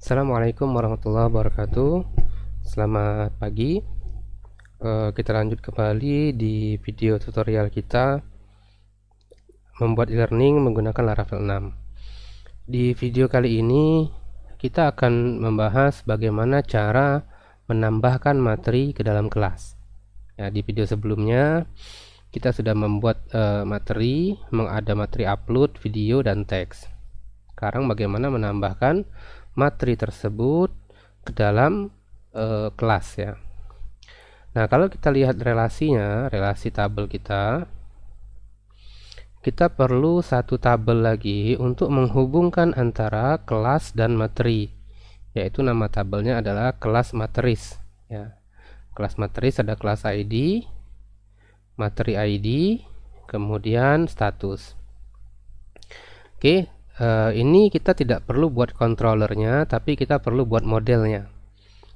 Assalamualaikum warahmatullahi wabarakatuh. Selamat pagi. Kita lanjut kembali di video tutorial kita membuat e-learning menggunakan Laravel 6. Di video kali ini kita akan membahas bagaimana cara menambahkan materi ke dalam kelas. Ya, di video sebelumnya kita sudah membuat materi, ada materi upload video dan teks. Sekarang bagaimana menambahkan materi tersebut ke dalam kelas ya. Nah, kalau kita lihat relasinya, relasi tabel kita perlu satu tabel lagi untuk menghubungkan antara kelas dan materi, yaitu nama tabelnya adalah kelas materis ya. Kelas materis ada kelas ID, materi ID, kemudian status. Oke, ini kita tidak perlu buat controllernya, tapi kita perlu buat modelnya.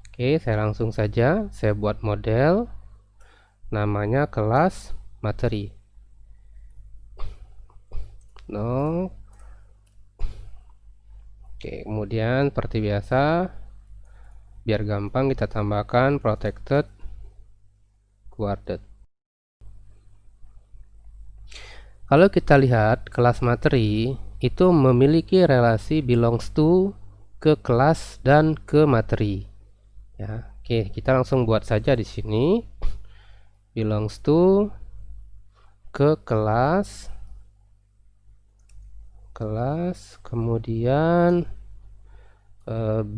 Oke, saya langsung saja saya buat model namanya kelas materi. No. Oke, kemudian seperti biasa, biar gampang kita tambahkan protected guarded. Kalau kita lihat kelas materi itu memiliki relasi belongs to ke kelas dan ke materi. Ya, oke, kita langsung buat saja di sini belongs to ke kelas, kemudian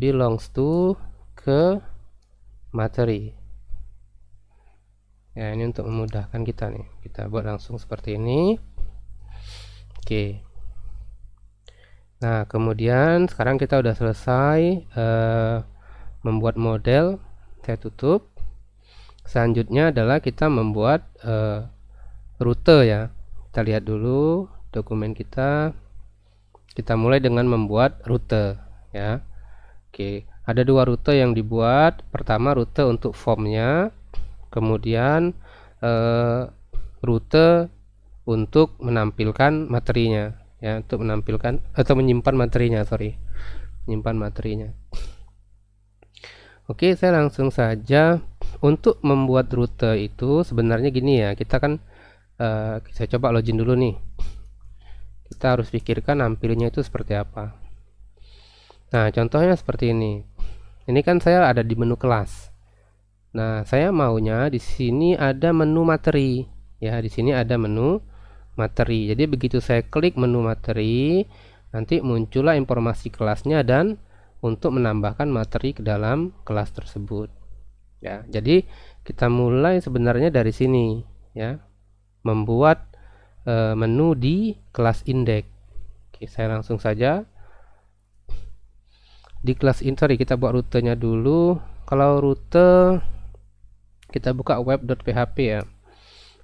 belongs to ke materi. Ya, ini untuk memudahkan kita nih. Kita buat langsung seperti ini. Oke. Nah, kemudian sekarang kita udah selesai membuat model. Saya tutup. Selanjutnya adalah kita membuat rute ya. Kita lihat dulu dokumen kita. Kita mulai dengan membuat rute ya. Oke, ada dua rute yang dibuat. Pertama rute untuk formnya, kemudian rute untuk menampilkan materinya ya, untuk menampilkan atau menyimpan materinya, menyimpan materinya. Oke, saya langsung saja. Untuk membuat rute itu sebenarnya gini ya, kita kan saya coba login dulu nih. Kita harus pikirkan nampilnya itu seperti apa. Nah, contohnya seperti ini. Ini kan saya ada di menu kelas. Nah, saya maunya di sini ada menu materi. Ya, di sini ada menu materi. Jadi begitu saya klik menu materi, nanti muncullah informasi kelasnya dan untuk menambahkan materi ke dalam kelas tersebut. Ya, jadi kita mulai sebenarnya dari sini ya. Membuat menu di kelas index. Oke, saya langsung saja di kelas kita buat rutenya dulu. Kalau rute kita buka web.php ya.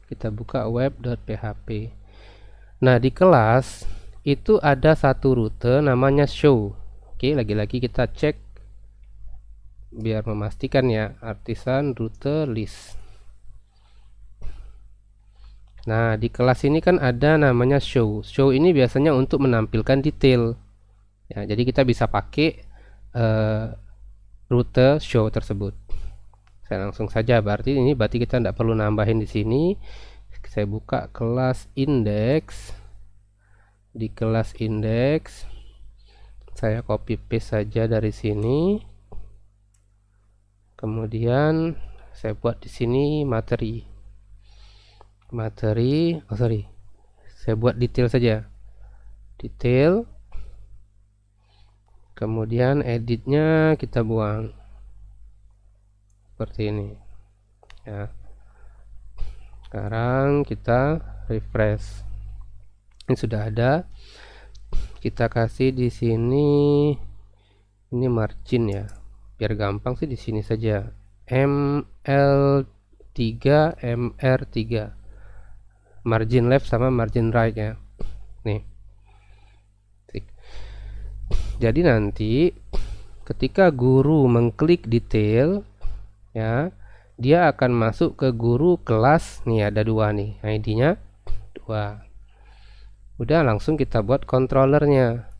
Kita buka web.php. Nah, di kelas itu ada satu rute namanya show. Oke, lagi-lagi kita cek biar memastikan ya, artisan rute list. Nah, di kelas ini kan ada namanya show. Show ini biasanya untuk menampilkan detail. Ya, jadi kita bisa pakai rute show tersebut. Saya langsung saja, berarti kita tidak perlu nambahin di sini. Saya buka kelas index. Di kelas index saya copy paste saja dari sini. Kemudian saya buat di sini materi. Saya buat detail saja. Detail. Kemudian editnya kita buang. Seperti ini. Ya. Sekarang kita refresh. Ini sudah ada. Kita kasih di sini ini margin ya. Biar gampang sih di sini saja. ML3 MR3. Margin left sama margin right ya. Nih. Jadi nanti ketika guru mengklik detail ya, dia akan masuk ke guru kelas. Nih ada dua nih, ID-nya 2. Udah langsung kita buat controllernya.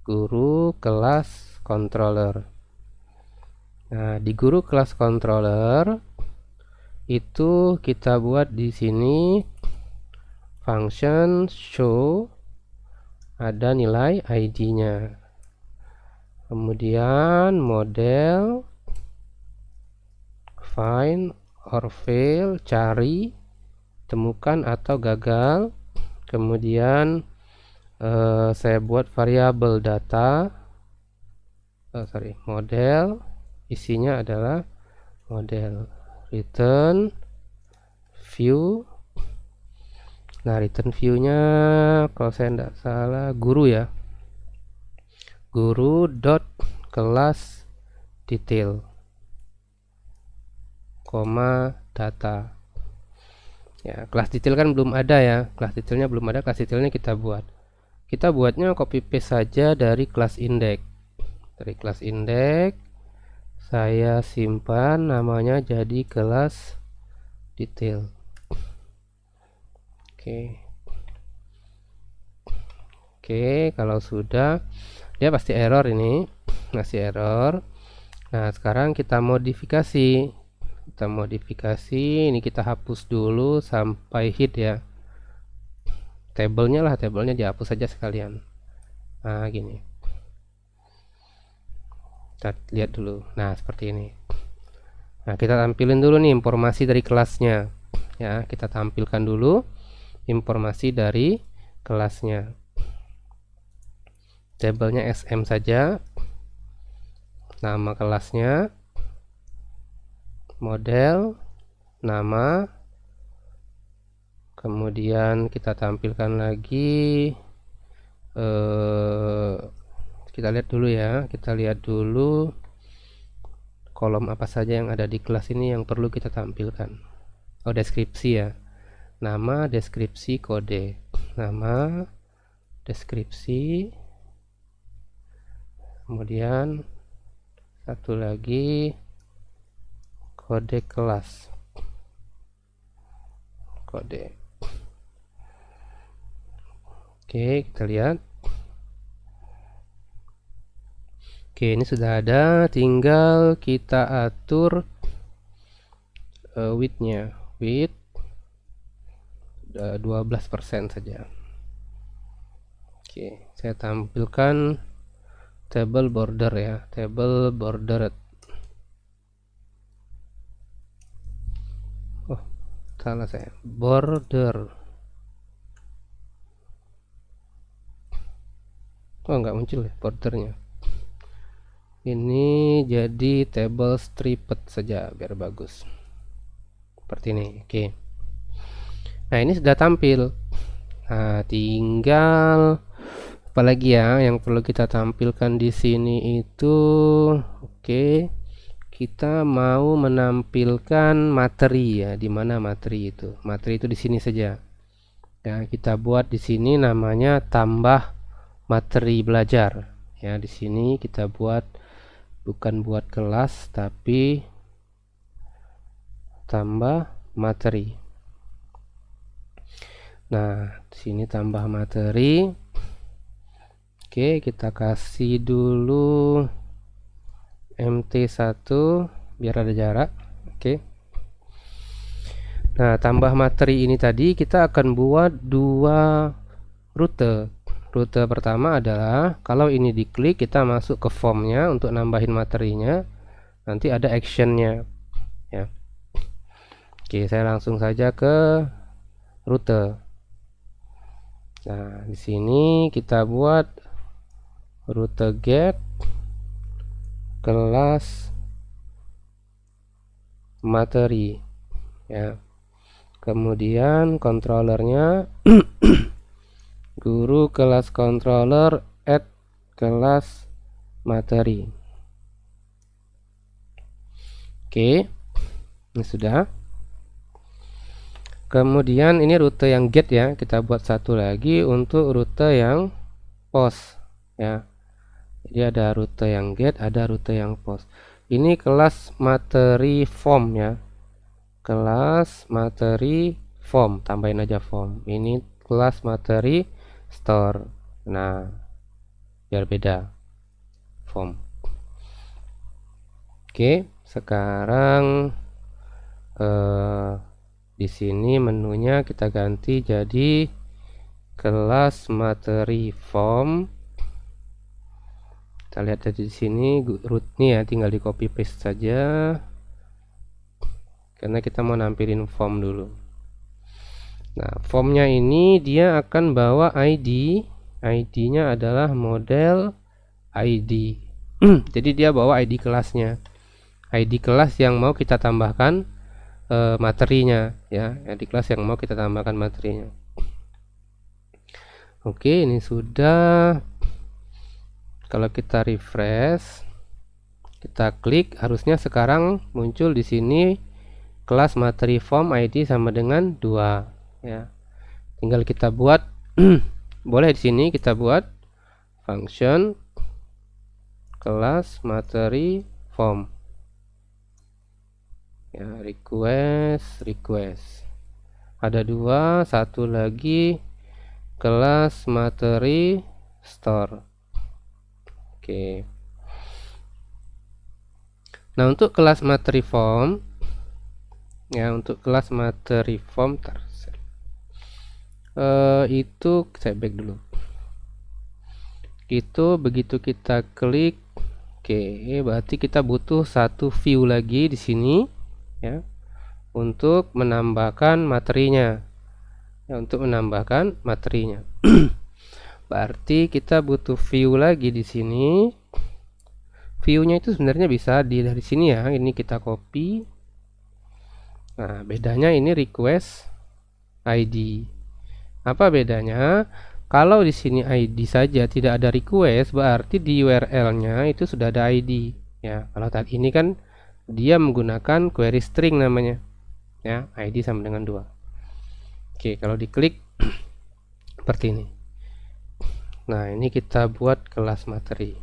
Guru kelas controller. Nah, di guru kelas controller itu kita buat di sini function show, ada nilai ID-nya. Kemudian model find or fail, cari, temukan atau gagal. Kemudian saya buat variabel data, model, isinya adalah model, return view. Nah, return view-nya kalau saya tidak salah guru ya, guru dot kelas detail, koma data. Ya, kelas detail kan belum ada ya, kelas detailnya belum ada, kelas detailnya kita buat. Kita buatnya copy paste saja dari kelas index. Dari kelas index saya simpan namanya jadi kelas detail. Oke, kalau sudah, dia pasti error ini, masih error. Nah, sekarang kita modifikasi. Ini kita hapus dulu sampai hit ya. Tabelnya dihapus saja sekalian. Nah, gini. Kita lihat dulu. Nah, seperti ini. Nah, kita tampilin dulu nih informasi dari kelasnya. Ya, kita tampilkan dulu informasi dari kelasnya. Tabelnya SM saja, nama kelasnya, model, nama, kemudian kita tampilkan lagi, kita lihat dulu ya, kolom apa saja yang ada di kelas ini yang perlu kita tampilkan. Oh, deskripsi ya, nama, deskripsi, kode, nama, deskripsi, kemudian satu lagi kode kelas, kode. Oke, kita lihat. Oke, ini sudah ada, tinggal kita atur width-nya, width 12% saja. Oke, saya tampilkan table border ya, table bordered. Oh, salah saya, border. Oh, nggak muncul ya bordernya. Ini jadi table stripped saja biar bagus. Seperti ini. Oke. Nah, ini sudah tampil. Nah, tinggal apalagi ya yang perlu kita tampilkan di sini itu, oke, kita mau menampilkan materi ya. Di mana materi itu? Materi itu di sini saja. Ya, kita buat di sini namanya tambah materi belajar. Ya, di sini kita buat bukan buat kelas tapi tambah materi. Nah, di sini tambah materi. Oke, kita kasih dulu MT1 biar ada jarak. Oke. Nah, tambah materi ini tadi kita akan buat dua rute. Rute pertama adalah kalau ini diklik kita masuk ke formnya untuk nambahin materinya. Nanti ada actionnya ya. Oke, saya langsung saja ke rute. Nah, di sini kita buat rute get kelas materi ya. Kemudian controllernya guru kelas controller add kelas materi. Oke, ini sudah. Kemudian ini rute yang get ya, kita buat satu lagi untuk rute yang post ya. Jadi ada rute yang get, ada rute yang post. Ini kelas materi form ya, kelas materi form, tambahin aja form. Ini kelas materi store. Nah, biar beda form. Oke, sekarang di sini menunya kita ganti jadi kelas materi form. Kita lihat dari sini rootnya ya, tinggal di copy paste saja karena kita mau nampilin form dulu. Nah, formnya ini dia akan bawa ID. ID-nya adalah model ID. Jadi dia bawa ID kelasnya. ID kelas yang mau kita tambahkan materinya ya. ID kelas yang mau kita tambahkan materinya. Oke, ini sudah. Kalau kita refresh, kita klik, harusnya sekarang muncul di sini kelas materi form ID sama dengan 2 ya. Tinggal kita buat boleh di sini kita buat function kelas materi form ya, request ada 2, satu lagi kelas materi store. Oke. Nah, untuk kelas materi form ya, untuk kelas materi form itu saya back dulu. Itu begitu kita klik, oke, berarti kita butuh satu view lagi di sini ya untuk menambahkan materinya. Ya, untuk menambahkan materinya. Berarti kita butuh view lagi di sini. View-nya itu sebenarnya bisa dari sini ya. Ini kita copy. Nah, bedanya ini request ID. Apa bedanya? Kalau di sini ID saja tidak ada request, berarti di URL-nya itu sudah ada ID. Ya, kalau tadi ini kan dia menggunakan query string namanya. Ya, ID sama dengan 2. Oke, kalau diklik seperti ini. Nah, ini kita buat kelas materi.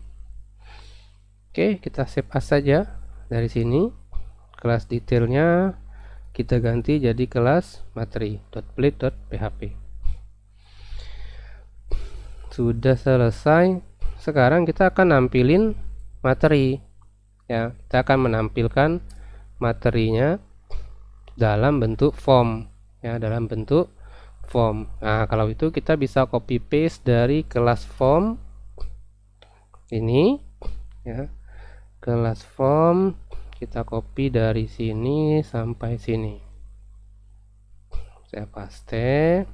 Oke, kita save as saja. Dari sini kelas detailnya kita ganti jadi kelas materi.plate.php. Sudah selesai. Sekarang kita akan nampilin materi ya. Kita akan menampilkan materinya dalam bentuk form ya, dalam bentuk form. Nah, kalau itu kita bisa copy paste dari kelas form ini ya. Kelas form kita copy dari sini sampai sini. Saya paste.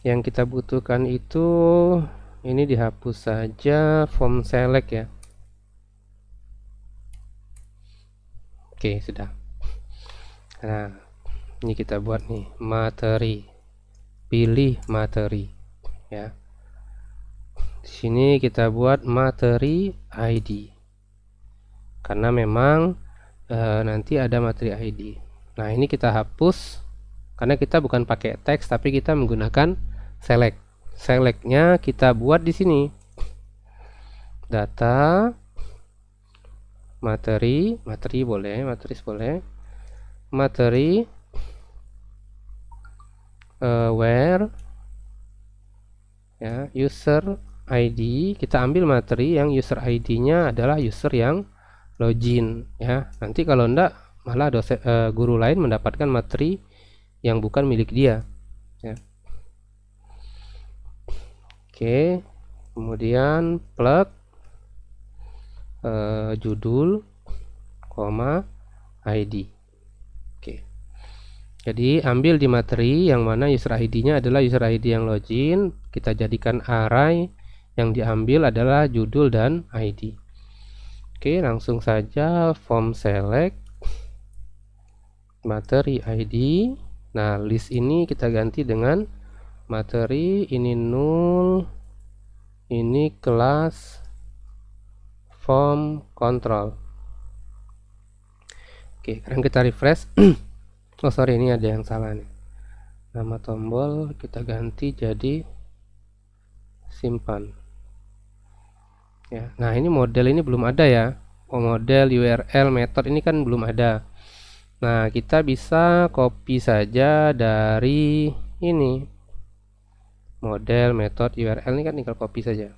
Yang kita butuhkan itu ini dihapus saja form select ya. Oke, sudah. Nah, ini kita buat nih materi. Pilih materi ya. Di sini kita buat materi ID. Karena memang nanti ada materi ID. Nah, ini kita hapus karena kita bukan pakai teks tapi kita menggunakan select. Selectnya kita buat di sini. Data materi boleh, matriks boleh. Materi where ya, user ID, kita ambil materi yang user ID-nya adalah user yang login ya. Nanti kalau enggak malah guru lain mendapatkan materi yang bukan milik dia ya. Oke, kemudian plug judul koma ID. Oke, jadi ambil di materi yang mana user ID-nya adalah user ID yang login, kita jadikan array yang diambil adalah judul dan ID. Oke, langsung saja form select materi ID. Nah, list ini kita ganti dengan materi ini null, ini kelas form control. Oke, sekarang kita refresh. Oh sorry, ini ada yang salah nih. Nama tombol kita ganti jadi simpan ya. Nah, ini model ini belum ada ya. Oh, model URL method ini kan belum ada. Nah, kita bisa copy saja dari ini model method URL ini kan, tinggal copy saja.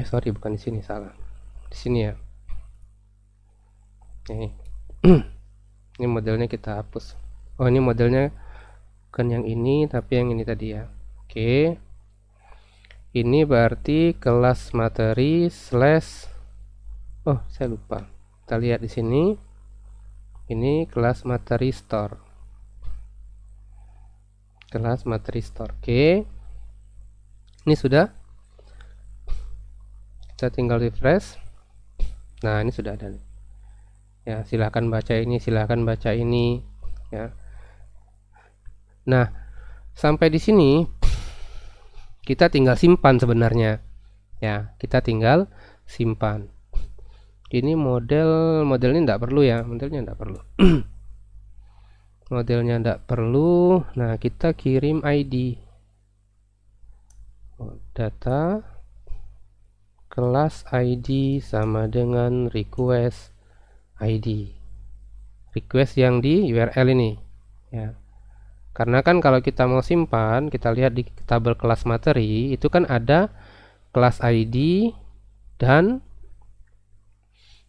Sorry, bukan di sini, salah. Di sini ya. Ini. Ini modelnya kita hapus. Oh, ini modelnya bukan yang ini, tapi yang ini tadi ya. Oke. Ini berarti kelas materi slash. Oh, saya lupa. Kita lihat di sini. Ini kelas materi store. Kelas materi store. Oke. Ini sudah. Kita tinggal refresh. Nah, ini sudah ada nih. Ya, silahkan baca ini, silahkan baca ini ya. Nah, sampai di sini kita tinggal simpan sebenarnya ya, kita tinggal simpan. Ini modelnya tidak perlu ya, modelnya tidak perlu. Modelnya tidak perlu. Nah, kita kirim ID data kelas ID sama dengan request ID, request yang di URL ini ya. Karena kan kalau kita mau simpan, kita lihat di tabel kelas materi itu kan ada kelas ID dan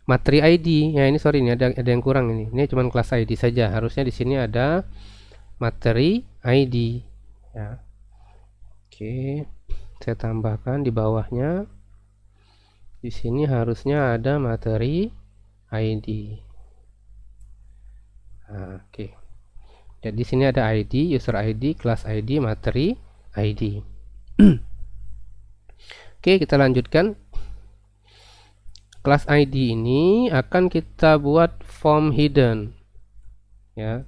materi ID. Ya, ini sorry, ini ada yang kurang ini. Ini cuma kelas ID saja. Harusnya di sini ada materi ID ya. Oke, saya tambahkan di bawahnya. Di sini harusnya ada materi ID. Nah, oke. Jadi sini ada ID, user ID, kelas ID, materi ID. Oke, kita lanjutkan. Kelas ID ini akan kita buat form hidden. Ya.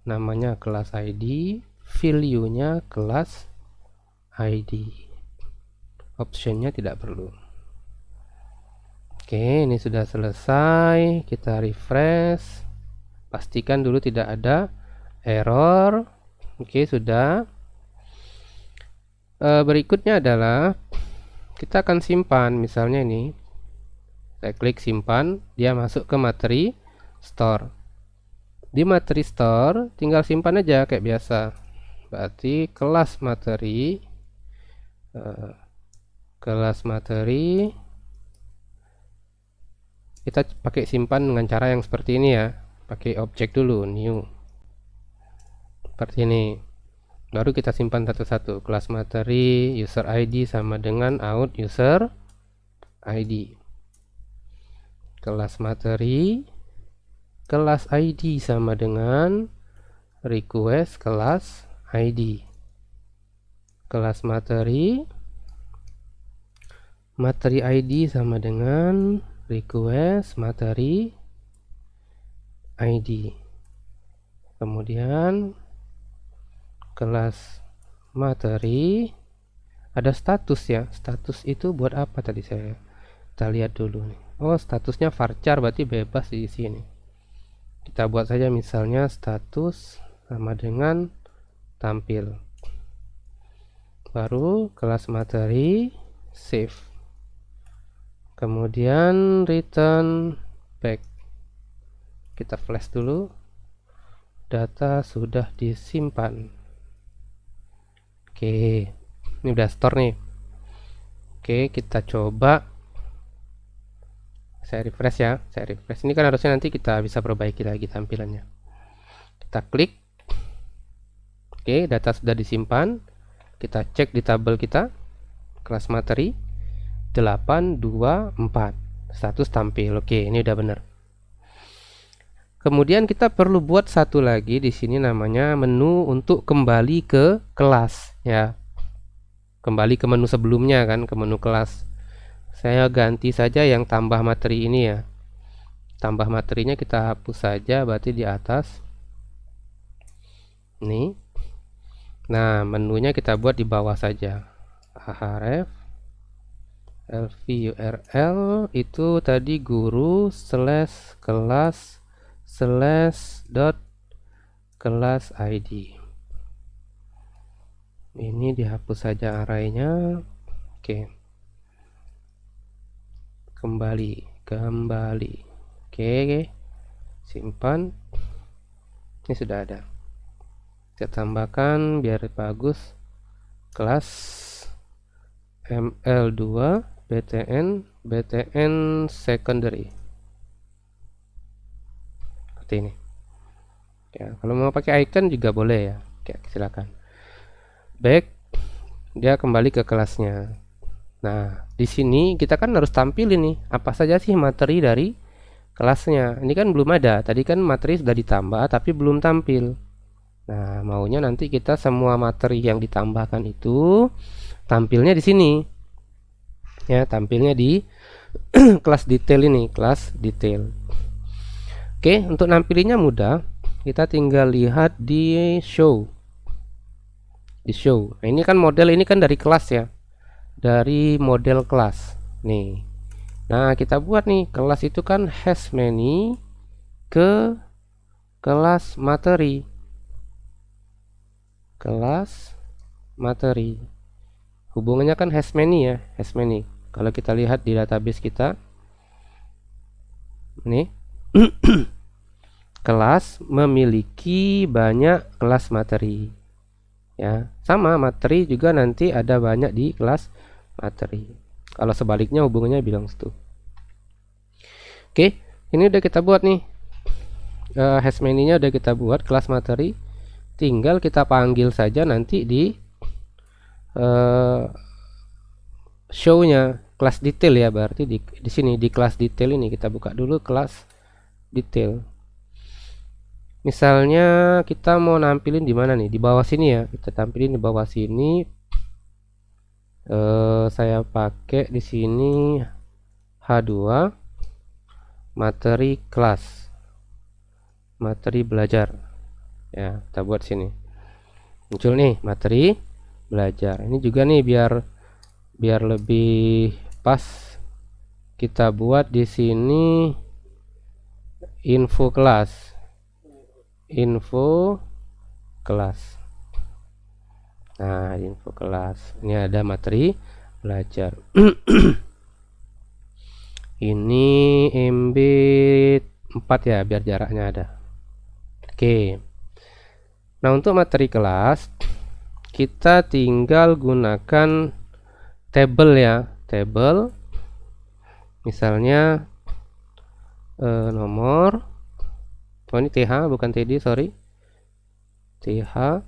Namanya kelas ID, value-nya kelas ID. Optionnya tidak perlu. Oke, ini sudah selesai. Kita refresh. Pastikan dulu tidak ada error. Oke, sudah. Berikutnya adalah kita akan simpan. Misalnya ini, saya klik simpan, dia masuk ke materi store. Di materi store tinggal simpan aja kayak biasa. Berarti kelas materi kita pakai simpan dengan cara yang seperti ini ya. Pakai objek dulu, new, seperti ini. Baru kita simpan satu-satu. Kelas materi user ID sama dengan out user ID. Kelas materi kelas ID sama dengan request kelas ID. Kelas materi ID sama dengan request materi ID. Kemudian kelas materi ada status ya. Status itu buat apa tadi kita lihat dulu nih. Oh, statusnya varchar, berarti bebas di sini. Kita buat saja misalnya status sama dengan tampil. Baru kelas materi save. Kemudian return back. Kita flash dulu. Data sudah disimpan. Oke, ini udah store nih. Oke, kita coba. Saya refresh ya. Saya refresh. Ini kan harusnya nanti kita bisa perbaiki lagi tampilannya. Kita klik. Oke, data sudah disimpan. Kita cek di tabel kita. Kelas materi 824. Status tampil. Oke, ini udah benar. Kemudian kita perlu buat satu lagi di sini namanya menu untuk kembali ke kelas ya. Kembali ke menu sebelumnya kan, ke menu kelas. Saya ganti saja yang tambah materi ini ya. Tambah materinya kita hapus saja, berarti di atas. Nih. Nah, menunya kita buat di bawah saja. href lv url itu tadi guru slash kelas slash dot kelas ID. Ini dihapus saja arraynya. Oke. Kembali. Oke. Simpan. Ini sudah ada. Kita tambahkan biar bagus. Kelas ML2 BTN secondary seperti ini ya. Kalau mau pakai icon juga boleh ya. Oke, silakan. Back, dia kembali ke kelasnya. Nah, di sini kita kan harus tampilin nih apa saja sih materi dari kelasnya. Ini kan belum ada. Tadi kan materi sudah ditambah tapi belum tampil. Nah, maunya nanti kita semua materi yang ditambahkan itu tampilnya di sini. Ya, tampilnya di kelas detail ini, kelas detail. Oke, untuk nampilinnya mudah. Kita tinggal lihat di show. Di show. Nah, ini kan model ini kan dari kelas ya. Dari model kelas. Nih. Nah, kita buat nih, kelas itu kan has many ke kelas materi. Kelas materi. Hubungannya kan has many ya, has many. Kalau kita lihat di database kita, nih, kelas memiliki banyak kelas materi. Ya, sama materi juga nanti ada banyak di kelas materi. Kalau sebaliknya hubungannya bilang situ. Oke, ini udah kita buat nih. Has many-nya udah kita buat kelas materi. Tinggal kita panggil saja nanti di show-nya kelas detail ya, berarti di sini di kelas detail ini kita buka dulu kelas detail. Misalnya kita mau nampilin di mana nih? Di bawah sini ya. Kita tampilin di bawah sini. Saya pakai di sini H2 materi kelas. Materi belajar. Ya, kita buat sini. Muncul nih materi belajar. Ini juga nih biar lebih pas kita buat di sini info kelas. Info kelas. Nah, info kelas. Ini ada materi belajar. Ini MB 4 ya, biar jaraknya ada. Oke. Nah, untuk materi kelas kita tinggal gunakan table ya, table. Misalnya nomor. Oh, ini TH bukan TD, sorry. TH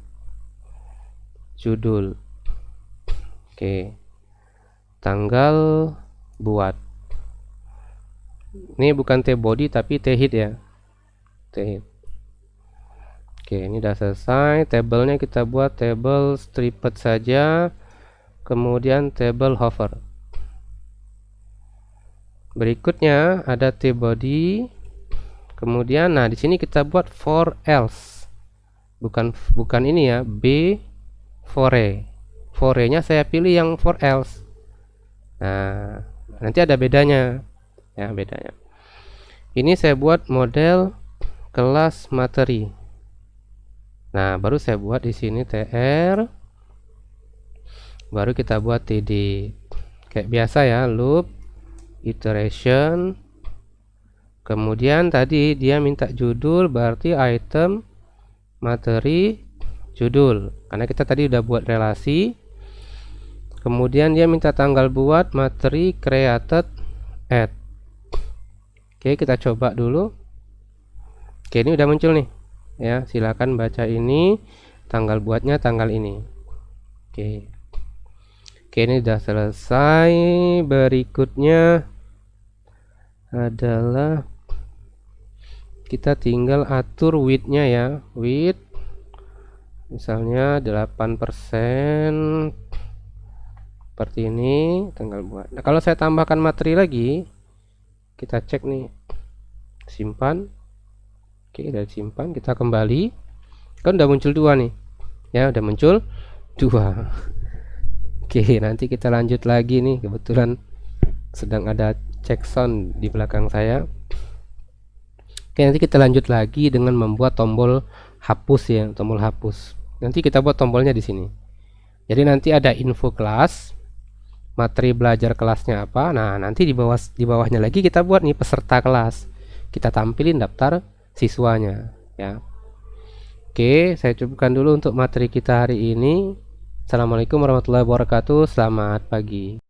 judul. Oke. Tanggal buat. Ini bukan T-body tapi T-hit ya. T-hit. Oke, ini udah selesai. Tabelnya kita buat table stripped saja. Kemudian table hover. Berikutnya ada T-body. Kemudian nah di sini kita buat for else. Bukan ini ya, B for nya saya pilih yang for else. Nah, nanti ada bedanya. Ya, bedanya. Ini saya buat model kelas materi. Nah, baru saya buat di sini TR. Baru kita buat TD. Kayak biasa ya, loop iteration. Kemudian tadi dia minta judul, berarti item materi judul, karena kita tadi udah buat relasi. Kemudian dia minta tanggal buat materi created at. Oke, kita coba dulu. Oke, ini udah muncul nih ya, silakan baca ini, tanggal buatnya tanggal ini. Oke, ini udah selesai. Berikutnya adalah kita tinggal atur width-nya ya, width misalnya 8% seperti ini, tanggal buat. Nah, kalau saya tambahkan materi lagi, kita cek nih, simpan. Oke, udah simpan, kita kembali, kan udah muncul dua nih ya, udah muncul dua. Oke, nanti kita lanjut lagi nih, kebetulan sedang ada cek sound di belakang saya. Oke, nanti kita lanjut lagi dengan membuat tombol hapus ya, tombol hapus. Nanti kita buat tombolnya di sini. Jadi nanti ada info kelas, materi belajar kelasnya apa. Nah, nanti di bawahnya lagi kita buat nih peserta kelas. Kita tampilin daftar siswanya ya. Oke, saya cukupkan dulu untuk materi kita hari ini. Assalamualaikum warahmatullahi wabarakatuh. Selamat pagi.